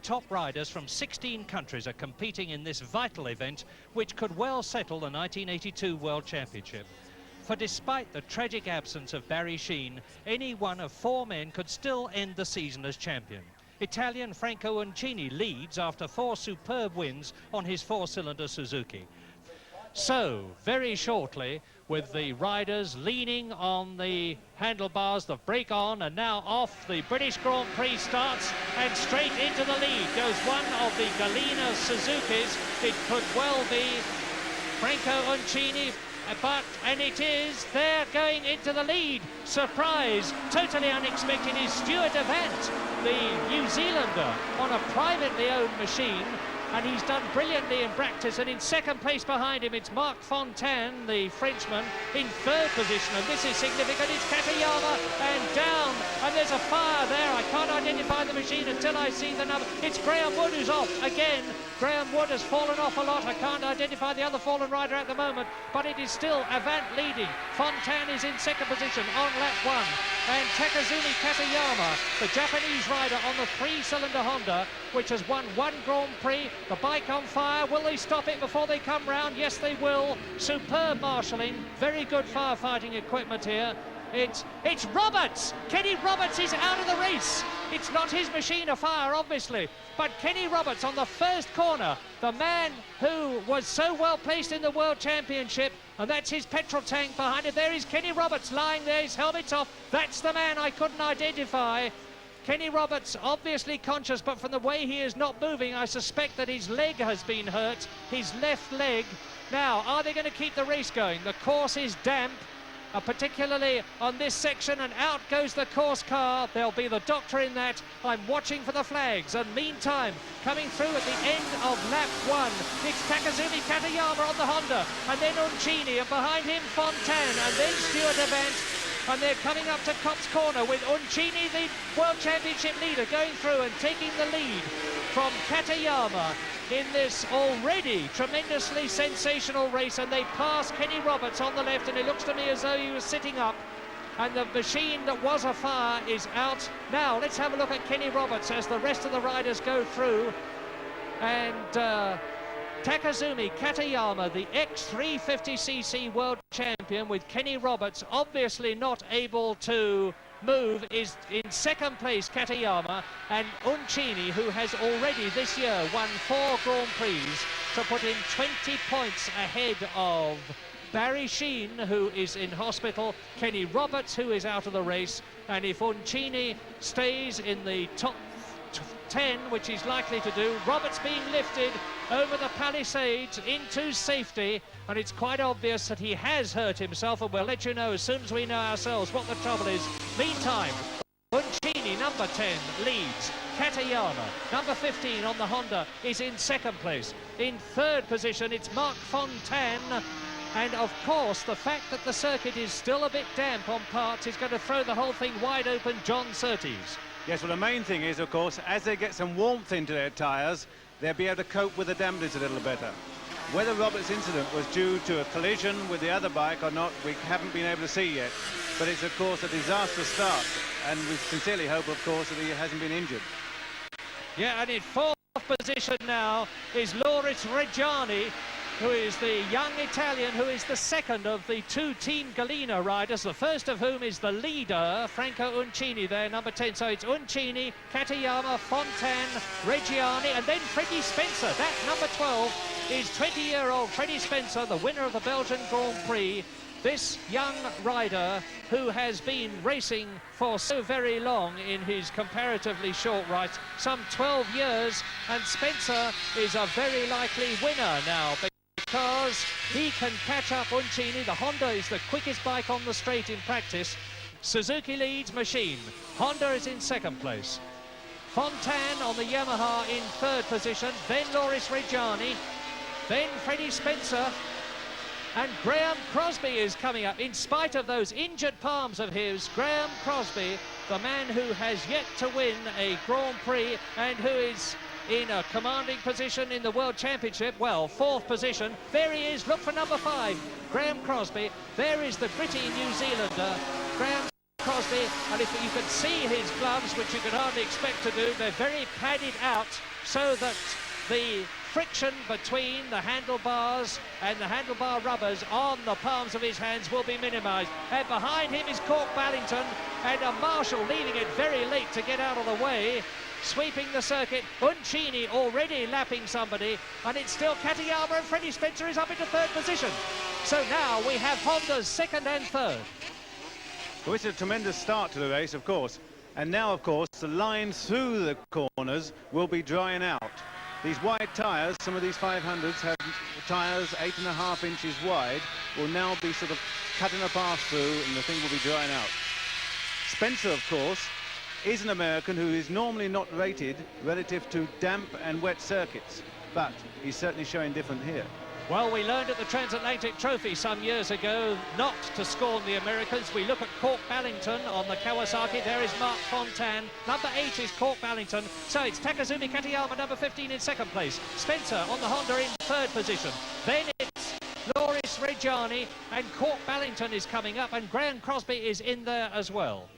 top riders from 16 countries are competing in this vital event, which could well settle the 1982 World Championship. For despite the tragic absence of Barry Sheene, any one of 4 men could still end the season as champion. Italian Franco Uncini leads after 4 superb wins on his 4-cylinder Suzuki. So, very shortly, with the riders leaning on the handlebars, the brake on, and now off, the British Grand Prix starts, and straight into the lead goes one of the Gallina Suzukis. It could well be Franco Uncini, and it is, they're going into the lead. Surprise, totally unexpected, is Stuart Avant, the New Zealander, on a privately owned machine, and he's done brilliantly in practice. And in second place behind him, it's Marc Fontaine, the Frenchman, in third position, and this is significant. It's Katayama, and down, and there's a fire there. I can't identify the machine until I see the number. It's Graham Wood who's off again. Graham Wood has fallen off a lot. I can't identify the other fallen rider at the moment, but it is still Avant leading. Fontaine is in second position on lap 1, and Takazumi Katayama, the Japanese rider on the 3-cylinder Honda, which has won 1 Grand Prix. The bike on fire. Will they stop it before they come round? Yes, they will. Superb marshalling. Very good firefighting equipment here. It's Roberts. Kenny Roberts is out of the race. It's not his machine afire, obviously, but Kenny Roberts on the first corner, the man who was so well placed in the World Championship, and that's his petrol tank behind it. There is Kenny Roberts lying there, his helmet's off. That's the man I couldn't identify. Kenny Roberts obviously conscious, but from the way he is not moving, I suspect that his leg has been hurt, his left leg. Now, are they going to keep the race going? The course is damp, particularly on this section, and out goes the course car. There'll be the doctor in that. I'm watching for the flags, and meantime, coming through at the end of lap 1, it's Takazumi Katayama on the Honda, and then Uncini, and behind him Fontaine, and then Stuart Avant. And they're coming up to Copse Corner with Uncini, the World Championship leader, going through and taking the lead from Katayama in this already tremendously sensational race. And they pass Kenny Roberts on the left, and it looks to me as though he was sitting up. And the machine that was afire is out. Now, let's have a look at Kenny Roberts as the rest of the riders go through. And Takazumi Katayama, the ex-350cc world champion, with Kenny Roberts obviously not able to move, is in second place, Katayama, and Uncini, who has already this year won 4 Grand Prix, to put in 20 points ahead of Barry Sheene, who is in hospital, Kenny Roberts, who is out of the race, and if Uncini stays in the top 10, which he's likely to do, Roberts being lifted over the palisades into safety, and it's quite obvious that he has hurt himself, and we'll let you know as soon as we know ourselves what the trouble is. Meantime, Uncini, number 10, leads. Katayama, number 15 on the Honda, is in second place. In third position, it's Marc Fontaine. And of course, the fact that the circuit is still a bit damp on parts is going to throw the whole thing wide open. John Surtees. Yes, well, the main thing is, of course, as they get some warmth into their tyres, they'll be able to cope with the dampness a little better. Whether Roberts' incident was due to a collision with the other bike or not, we haven't been able to see yet. But it's, of course, a disastrous start, and we sincerely hope, of course, that he hasn't been injured. Yeah, and in fourth position now is Loris Reggiani, who is the young Italian, who is the second of the 2 Team Gallina riders, the first of whom is the leader, Franco Uncini there, number 10. So it's Uncini, Katayama, Fontaine, Reggiani, and then Freddie Spencer. That number 12 is 20-year-old Freddie Spencer, the winner of the Belgian Grand Prix. This young rider who has been racing for so very long in his comparatively short race, some 12 years, and Spencer is a very likely winner now, because he can catch up Uncini. The Honda is the quickest bike on the straight in practice. Suzuki leads machine. Honda is in second place. Fontaine on the Yamaha in third position. Then Loris Reggiani. Then Freddie Spencer. And Graham Crosby is coming up. In spite of those injured palms of his, Graham Crosby, the man who has yet to win a Grand Prix and who is in a commanding position in the World Championship. Well, fourth position. There he is. Look for number 5, Graham Crosby. There is the gritty New Zealander, Graham Crosby, and if you can see his gloves, which you can hardly expect to do, they're very padded out so that the friction between the handlebars and the handlebar rubbers on the palms of his hands will be minimised. And behind him is Cork Ballington, and a Marshall leaving it very late to get out of the way. Sweeping the circuit, Uncini already lapping somebody, and it's still Katayama, and Freddie Spencer is up into third position. So now we have Honda's second and third. Well, it's a tremendous start to the race, of course. And now, of course, the lines through the corners will be drying out. These wide tyres, some of these 500s have tyres 8.5 inches wide, will now be sort of cutting a path through, and the thing will be drying out. Spencer, of course, is an American who is normally not rated relative to damp and wet circuits, but he's certainly showing different here. Well, we learned at the Transatlantic Trophy some years ago not to scorn the Americans. We look at Cork Ballington on the Kawasaki. There is Mark Fontaine. Number 8 is Cork Ballington. So it's Takazumi Katayama, number 15, in second place. Spencer on the Honda in third position. Then it's Loris Reggiani, and Cork Ballington is coming up, and Graham Crosby is in there as well.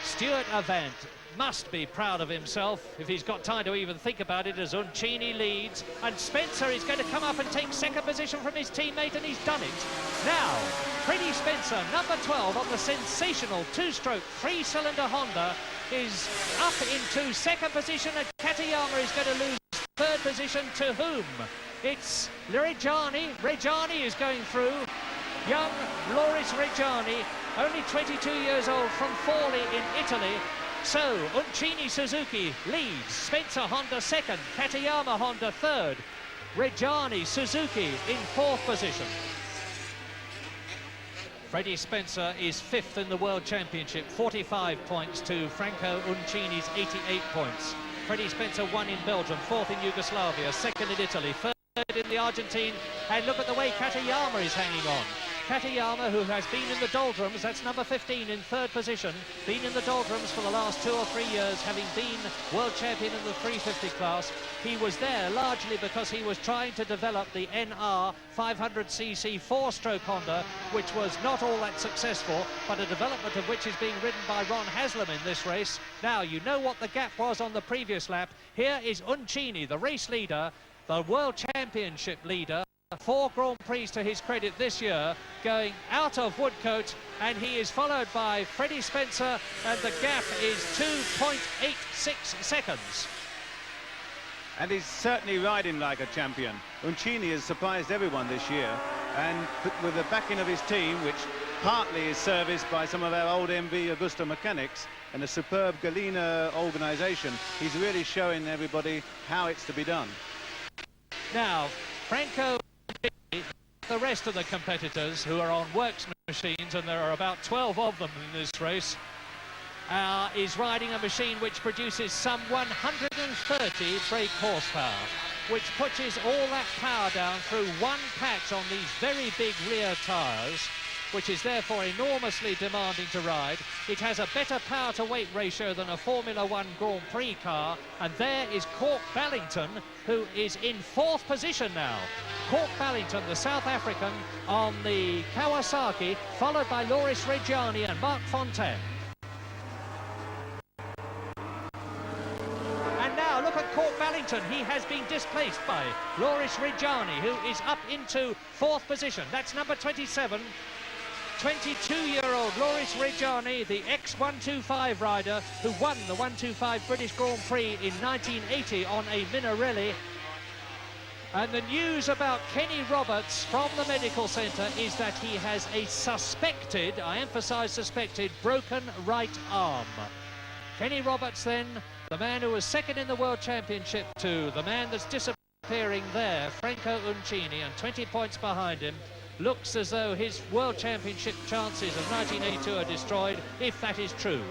Stuart Avant must be proud of himself if he's got time to even think about it, as Uncini leads, and Spencer is going to come up and take second position from his teammate, and he's done it. Now, Freddie Spencer, number 12 on the sensational two-stroke three-cylinder Honda, is up into second position, and Katayama is going to lose third position to whom? It's Reggiani. Reggiani is going through. Young Loris Reggiani, only 22 years old, from Forlì in Italy. So, Uncini Suzuki leads, Spencer Honda second, Katayama Honda third, Reggiani Suzuki in fourth position. Freddie Spencer is fifth in the World Championship, 45 points to Franco Uncini's 88 points. Freddie Spencer won in Belgium, fourth in Yugoslavia, second in Italy, third in the Argentine, and look at the way Katayama is hanging on. Katayama, who has been in the doldrums, that's number 15 in third position, been in the doldrums for the last 2 or 3 years, having been world champion in the 350 class. He was there largely because he was trying to develop the NR 500cc four-stroke Honda, which was not all that successful, but a development of which is being ridden by Ron Haslam in this race. Now, you know what the gap was on the previous lap. Here is Uncini, the race leader, the world championship leader. 4 Grand Prix to his credit this year, going out of Woodcote, and he is followed by Freddie Spencer, and the gap is 2.86 seconds. And he's certainly riding like a champion. Uncini has surprised everyone this year, and with the backing of his team, which partly is serviced by some of our old MV Augusta mechanics and a superb Galena organisation, he's really showing everybody how it's to be done. Now, Franco, the rest of the competitors who are on works machines, and there are about 12 of them in this race, is riding a machine which produces some 130 brake horsepower, which pushes all that power down through one patch on these very big rear tyres, which is therefore enormously demanding to ride. It has a better power-to-weight ratio than a Formula One Grand Prix car, and there is Cork Ballington, who is in fourth position now. Cork Ballington, the South African, on the Kawasaki, followed by Loris Reggiani and Mark Fontaine. And now look at Cork Ballington. He has been displaced by Loris Reggiani, who is up into fourth position. That's number 27. 22-year-old Loris Reggiani, the ex-125 rider who won the 125 British Grand Prix in 1980 on a Minarelli. And the news about Kenny Roberts from the medical centre is that he has a suspected, I emphasise suspected, broken right arm. Kenny Roberts then, the man who was second in the World Championship to the man that's disappearing there, Franco Uncini, and 20 points behind him. Looks as though his World Championship chances of 1982 are destroyed, if that is true.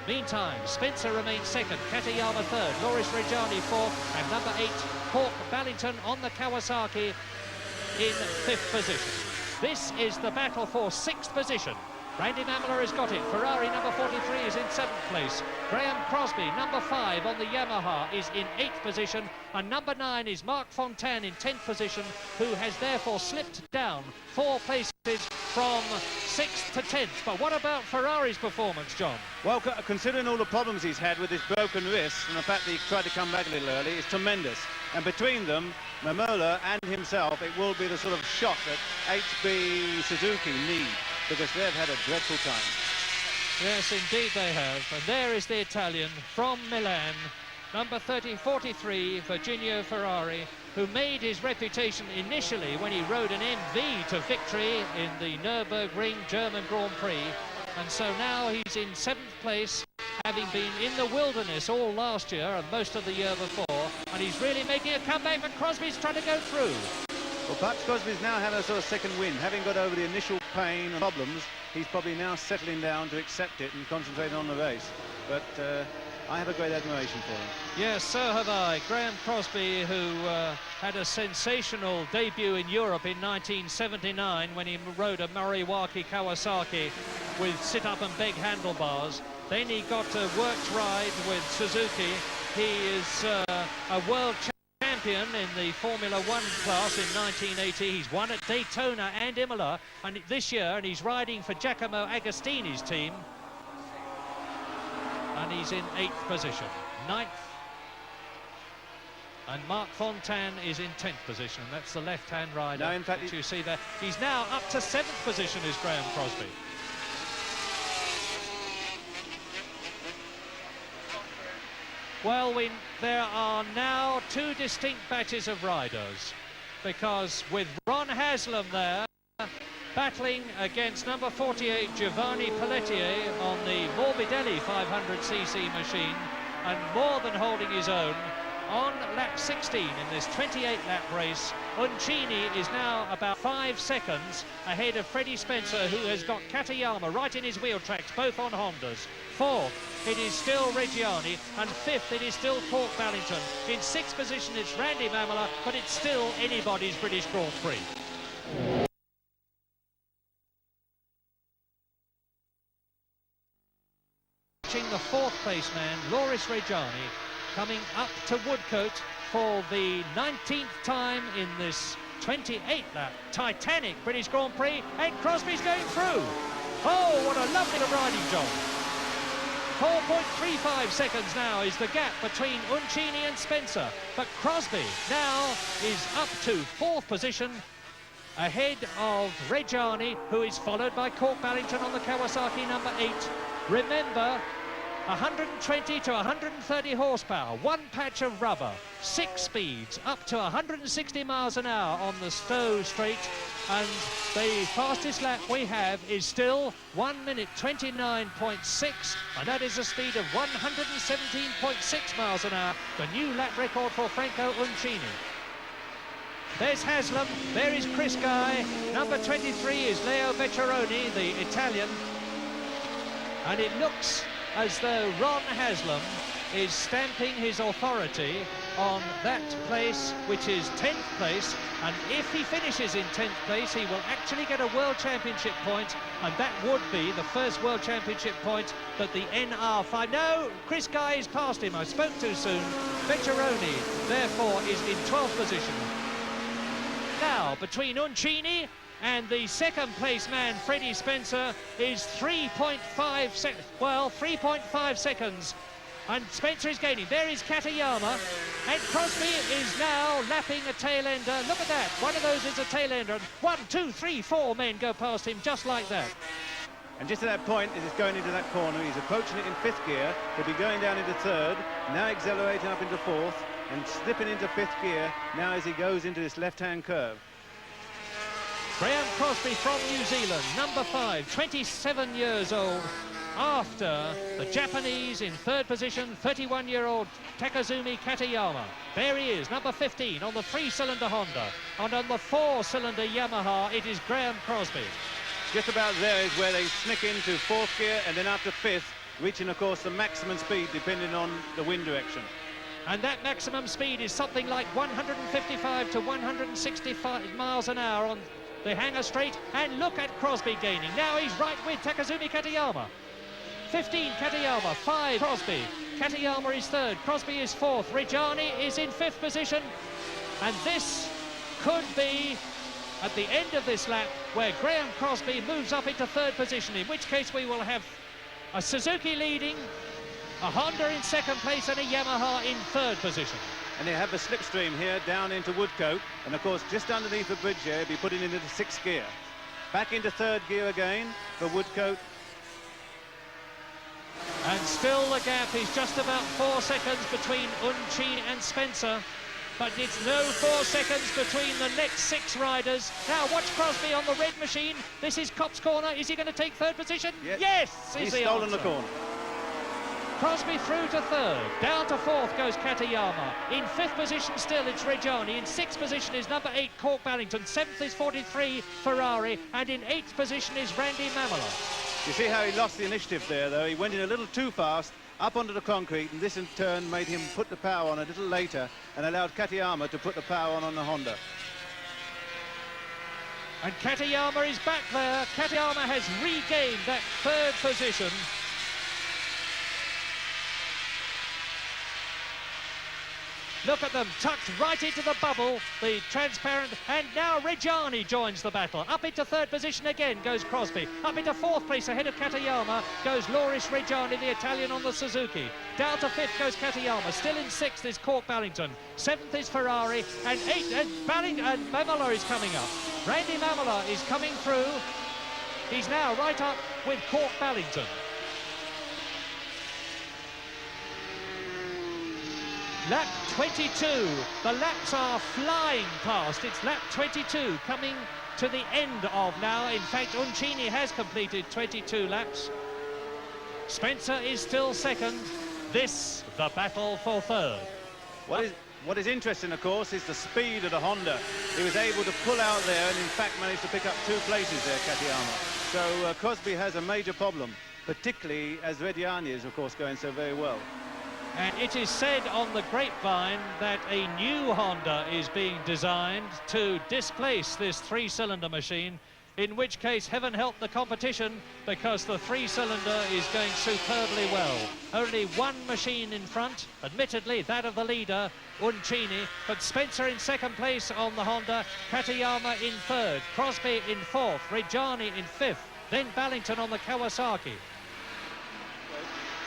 Meantime, Spencer remains second, Katayama third, Loris Reggiani fourth, and number 8, Cork Ballington on the Kawasaki in fifth position. This is the battle for sixth position. Randy Mamela has got it. Ferrari number 43 is in 7th place. Graham Crosby, number 5 on the Yamaha, is in 8th position. And number 9 is Marc Fontaine in 10th position, who has therefore slipped down 4 places from 6th to 10th. But what about Ferrari's performance, John? Well, considering all the problems he's had with his broken wrist and the fact that he tried to come back a little early, it's tremendous. And between them, Mamela and himself, it will be the sort of shot that HB Suzuki need, because they've had a dreadful time. Yes, indeed they have. And there is the Italian from Milan, number 43, Virginio Ferrari, who made his reputation initially when he rode an MV to victory in the Nürburgring German Grand Prix. And so now he's in 7th place, having been in the wilderness all last year and most of the year before. And he's really making a comeback, but Crosby's trying to go through. Well, perhaps Crosby's now had a sort of second wind. Having got over the initial pain and problems, he's probably now settling down to accept it and concentrating on the race. But I have a great admiration for him. Yes, so have I. Graham Crosby, who had a sensational debut in Europe in 1979 when he rode a Moriwaki Kawasaki with sit-up and beg handlebars. Then he got a works ride with Suzuki. He is a world champion in the Formula One class in 1980. He's won at Daytona and Imola and this year, and he's riding for Giacomo Agostini's team. And he's in 8th position, 9th. And Marc Fontaine is in 10th position. That's the left-hand rider. No, in fact, that you see there. He's now up to 7th position, is Graham Crosby. Well, there are now 2 distinct batches of riders, because with Ron Haslam there, battling against number 48 Giovanni Pelletier on the Morbidelli 500cc machine, and more than holding his own on lap 16 in this 28-lap race. Uncini is now about 5 seconds ahead of Freddie Spencer, who has got Katayama right in his wheel tracks, both on Hondas. 4th, it is still Reggiani, and 5th, it is still Cork Ballington. In 6th position, it's Randy Mamela, but it's still anybody's British Grand Prix. The 4th place man, Loris Reggiani, coming up to Woodcote for the 19th time in this 28-lap Titanic British Grand Prix, and Crosby's going through. Oh, what a lovely riding job. 4.35 seconds now is the gap between Uncini and Spencer, but Crosby now is up to 4th position, ahead of Reggiani, who is followed by Cork Ballington on the Kawasaki number 8. Remember, 120 to 130 horsepower, 1 patch of rubber, 6 speeds, up to 160 miles an hour on the Stowe Straight, and the fastest lap we have is still 1 minute 29.6, and that is a speed of 117.6 miles an hour, the new lap record for Franco Uncini. There's Haslam, there is Chris Guy, number 23 is Leo Vecchiaroni, the Italian, and it looks as though Ron Haslam is stamping his authority on that place, which is 10th place, and if he finishes in 10th place, he will actually get a World Championship point, and that would be the first World Championship point that the NR5... No, Chris Guy is past him, I spoke too soon. Vecchiaroni, therefore, is in 12th position. Now, between Uncini and the 2nd place man, Freddie Spencer, is 3.5 seconds. Well, 3.5 seconds. And Spencer is gaining. There is Katayama. And Crosby is now lapping a tail ender. Look at that. One of those is a tail ender. And 1, 2, 3, 4 men go past him just like that. And just at that point, as he's going into that corner, he's approaching it in 5th gear. He'll be going down into 3rd, now accelerating up into 4th, and slipping into 5th gear now as he goes into this left-hand curve. Graham Crosby from New Zealand, number 5, 27 years old, after the Japanese in 3rd position, 31-year-old Takazumi Katayama. There he is, number 15 on the 3-cylinder Honda, and on the 4-cylinder Yamaha, it is Graham Crosby. Just about there is where they sneak into 4th gear, and then after 5th, reaching, of course, the maximum speed depending on the wind direction. And that maximum speed is something like 155 to 165 miles an hour on the hanger straight, and look at Crosby gaining. Now he's right with Takazumi Katayama. 15 Katayama, 5 Crosby. Katayama is third, Crosby is fourth, Reggiani is in fifth position, and this could be at the end of this lap where Graham Crosby moves up into third position, in which case we will have a Suzuki leading, a Honda in second place and a Yamaha in third position. And they have the slipstream here down into Woodcote, and of course just underneath the bridge here, he'll be putting into the sixth gear. Back into third gear again for Woodcote. And still the gap is just about 4 seconds between Uncini and Spencer. But it's no 4 seconds between the next 6 riders. Now watch Crosby on the red machine. This is Copse Corner. Is he going to take third position? Yes! He's stolen the corner. Crosby through to third. Down to fourth goes Katayama. In fifth position still it's Reggiani. In sixth position is number 8 Cork Ballington. Seventh is 43 Ferrari. And in eighth position is Randy Mamola. You see how he lost the initiative there, though. He went in a little too fast, up onto the concrete, and this in turn made him put the power on a little later and allowed Katayama to put the power on the Honda. And Katayama is back there. Katayama has regained that third position. Look at them, tucked right into the bubble, the transparent, and now Reggiani joins the battle. Up into third position again goes Crosby. Up into fourth place ahead of Katayama goes Loris Reggiani, the Italian on the Suzuki. Down to fifth goes Katayama. Still in sixth is Cork Ballington. Seventh is Ferrari, and eighth, and Mamola is coming up. Randy Mamola is coming through. He's now right up with Cork Ballington. Lap 22, the laps are flying past. It's lap 22 coming to the end of now. In fact, Uncini has completed 22 laps. Spencer is still second. This, the battle for third. What is interesting, of course, is the speed of the Honda. He was able to pull out there and, in fact, managed to pick up 2 places there, Katayama. So Crosby has a major problem, particularly as Reggiani is, of course, going so very well. And it is said on the grapevine that a new Honda is being designed to displace this 3-cylinder machine, in which case heaven help the competition, because the 3-cylinder is going superbly well. Only one machine in front, admittedly that of the leader, Uncini, but Spencer in second place on the Honda, Katayama in third, Crosby in fourth, Reggiani in fifth, then Ballington on the Kawasaki.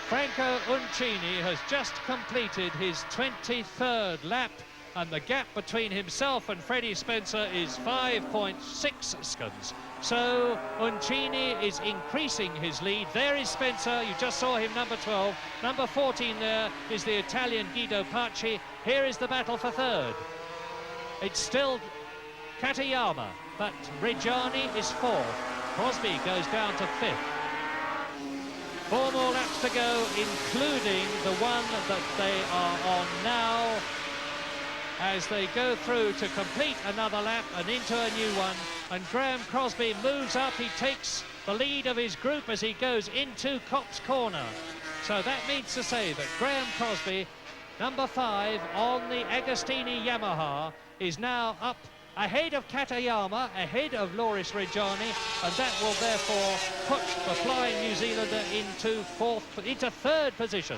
Franco Uncini has just completed his 23rd lap, and the gap between himself and Freddie Spencer is 5.6 seconds. So Uncini is increasing his lead. There is Spencer, you just saw him, number 12. Number 14 there is the Italian Guido Paci. Here is the battle for third. It's still Katayama, but Reggiani is fourth. Crosby goes down to fifth. 4 more laps to go, including the one that they are on now, as they go through to complete another lap and into a new one. And Graham Crosby moves up. He takes the lead of his group as he goes into Copse Corner. So that means to say that Graham Crosby, number 5 on the Agostini Yamaha, is now up ahead of Katayama, ahead of Loris Reggiani, and that will therefore put the flying New Zealander into third position.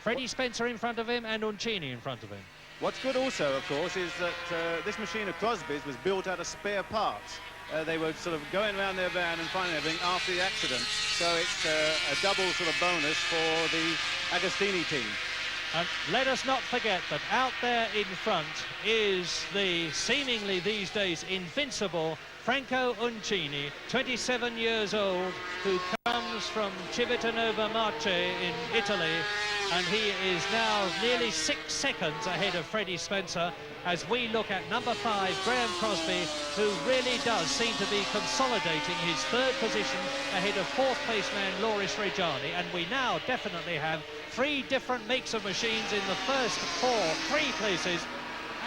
Freddie Spencer in front of him and Uncini in front of him. What's good also, of course, is that this machine of Crosby's was built out of spare parts. They were sort of going around their van and finding everything after the accident. So it's a double sort of bonus for the Agostini team. And let us not forget that out there in front is the seemingly these days invincible Franco Uncini, 27 years old, who comes from Civitanova Marche in Italy, and he is now nearly 6 seconds ahead of Freddie Spencer as we look at number 5, Graham Crosby, who really does seem to be consolidating his third position ahead of fourth place man Loris Reggiani, and we now definitely have 3 different makes of machines in the first 3 places,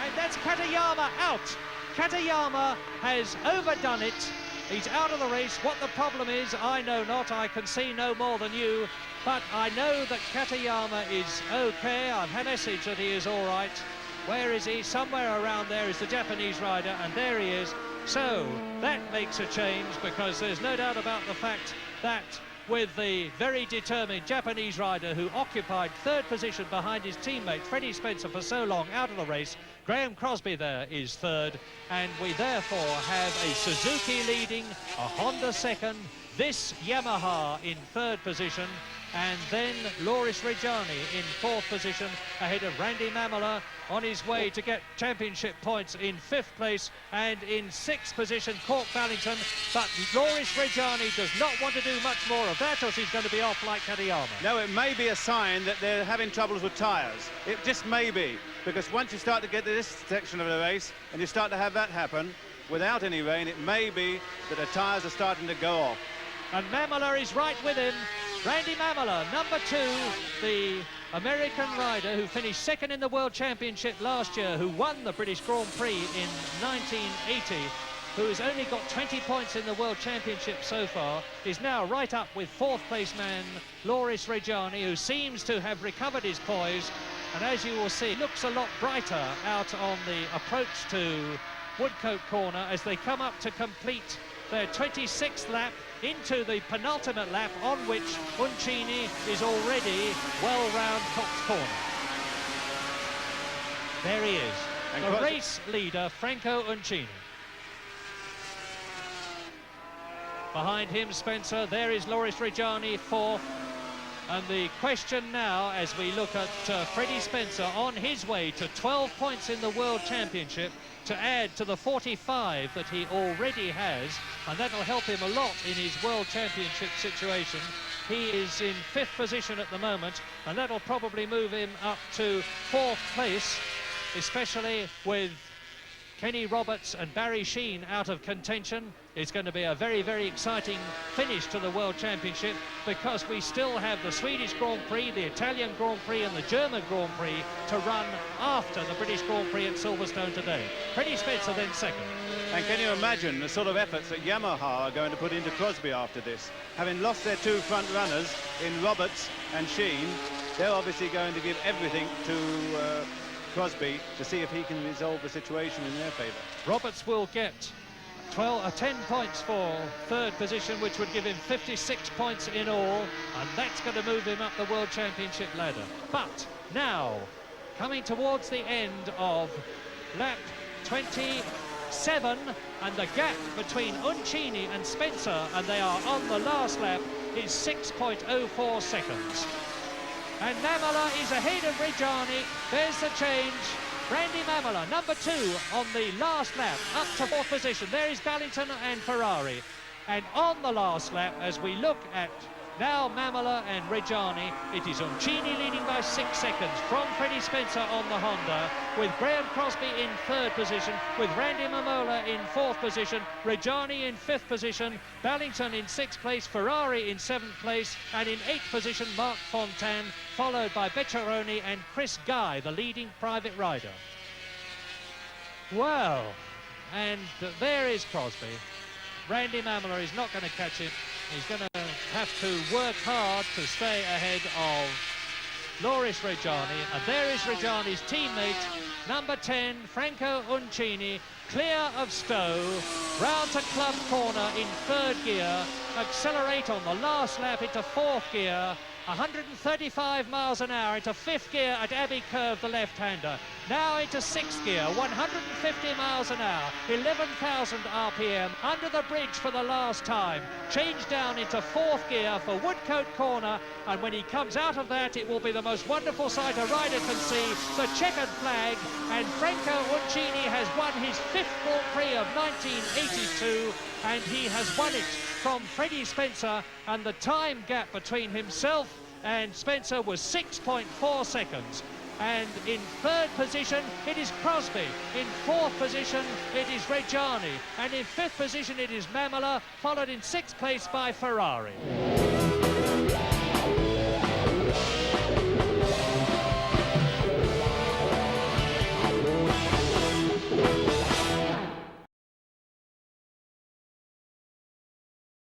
and that's Katayama out. Katayama has overdone it. He's out of the race. What the problem is, I know not. I can see no more than you, but I know that Katayama is okay. I've had a message that he is all right. Where is he? Somewhere around there is the Japanese rider, and there he is. So that makes a change, because there's no doubt about the fact that with the very determined Japanese rider who occupied third position behind his teammate Freddie Spencer for so long out of the race, Graham Crosby there is third, and we therefore have a Suzuki leading, a Honda second, this Yamaha in third position, and then Loris Reggiani in fourth position ahead of Randy Mamola on his way to get championship points in fifth place, and in sixth position Cork Ballington. But Loris Reggiani does not want to do much more of that, or he's going to be off like Kadayama. No, it may be a sign that they're having troubles with tyres. It just may be, because once you start to get to this section of the race and you start to have that happen without any rain, it may be that the tyres are starting to go off. And Mamola is right with him. Randy Mamola, number 2, the American rider who finished second in the World Championship last year, who won the British Grand Prix in 1980, who has only got 20 points in the World Championship so far, is now right up with fourth place man Loris Reggiani, who seems to have recovered his poise, and as you will see, looks a lot brighter out on the approach to Woodcote Corner as they come up to complete their 26th lap into the penultimate lap, on which Uncini is already well round Cox Corner. There he is, and the race leader, Franco Uncini. Behind him, Spencer. There is Loris Reggiani, fourth. And the question now, as we look at Freddie Spencer on his way to 12 points in the World Championship, to add to the 45 that he already has, and that'll help him a lot in his World Championship situation. He is in fifth position at the moment, and that'll probably move him up to fourth place, especially with Kenny Roberts and Barry Sheene out of contention. It's going to be a very, very exciting finish to the World Championship, because we still have the Swedish Grand Prix, the Italian Grand Prix and the German Grand Prix to run after the British Grand Prix at Silverstone today. Freddie Spencer then second. And can you imagine the sort of efforts that Yamaha are going to put into Crosby after this? Having lost their two front runners in Roberts and Sheene, they're obviously going to give everything to Crosby to see if he can resolve the situation in their favour. Roberts will get 10 points for third position, which would give him 56 points in all, and that's going to move him up the World Championship ladder. But now, coming towards the end of lap 27, and the gap between Uncini and Spencer, and they are on the last lap, is 6.04 seconds. And Mamola is ahead of Reggiani. There's the change. Randy Mamola, number 2 on the last lap, up to fourth position. There is Ballington and Ferrari. And on the last lap, as we look at now Mamola and Reggiani, it is Uncini leading by 6 seconds from Freddie Spencer on the Honda, with Graham Crosby in third position, with Randy Mamola in fourth position, Reggiani in fifth position, Ballington in sixth place, Ferrari in seventh place, and in eighth position Marc Fontaine, followed by Beccheroni and Chris Guy, the leading private rider. Well, and there is Crosby. Randy Mamola is not going to catch him. He's going to have to work hard to stay ahead of Loris Reggiani. And there is Reggiani's teammate, number 10, Franco Uncini, clear of Stowe, round to Club Corner in third gear, accelerate on the last lap into fourth gear, 135 miles an hour into fifth gear at Abbey Curve, the left-hander. Now into sixth gear, 150 miles an hour, 11,000 RPM, under the bridge for the last time. Change down into fourth gear for Woodcote Corner, and when he comes out of that, it will be the most wonderful sight a rider can see, the checkered flag, and Franco Uncini has won his fifth Grand Prix of 1982, and he has won it from Freddie Spencer, and the time gap between himself and Spencer was 6.4 seconds. And in third position, it is Crosby. In fourth position, it is Reggiani. And in fifth position, it is Mamola, followed in sixth place by Ferrari.